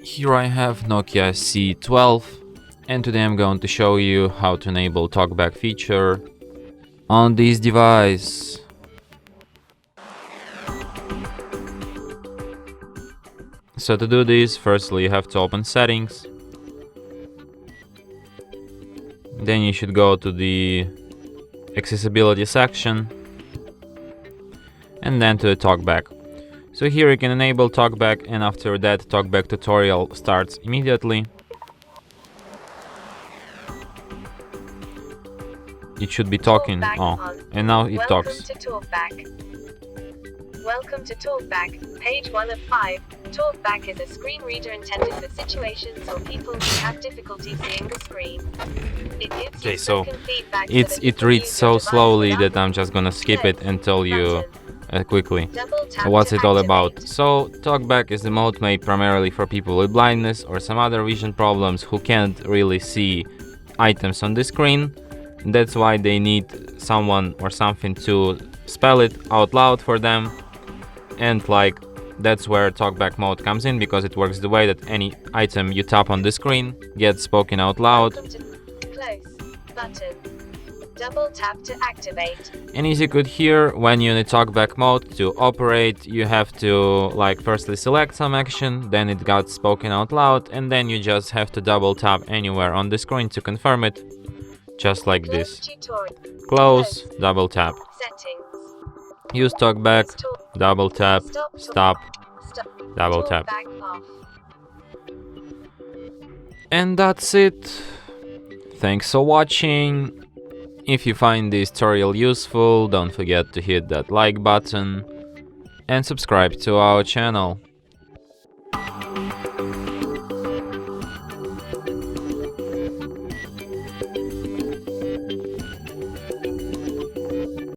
Here I have Nokia C12, and today I'm going to show you how to enable Talkback feature on this device. So to do this, firstly you have to open settings, then you should go to the accessibility section and then to the Talkback. So here you can enable Talkback, and after that Talkback tutorial starts immediately. It should be talking. And now it talks. Welcome to Talkback, page 1 of 5. Talkback is a screen reader intended for situations or people who have difficulty seeing the screen. It gives you spoken feedback it reads so slowly that I'm just gonna skip it and tell you quickly what's it all about. So Talkback is a mode made primarily for people with blindness or some other vision problems who can't really see items on the screen. That's why they need someone or something to spell it out loud for them, and that's where Talkback mode comes in, because it works the way that any item you tap on the screen gets spoken out loud. Close button. Double tap to activate. And as you could hear, when you're in the Talkback mode, to operate you have to firstly select some action, then it got spoken out loud, and then you just have to double tap anywhere on the screen to confirm it, just like this. Close, double tap. Settings. Use Talkback, double tap, stop, double tap. And that's it. Thanks for watching. If you find this tutorial useful, don't forget to hit that like button and subscribe to our channel.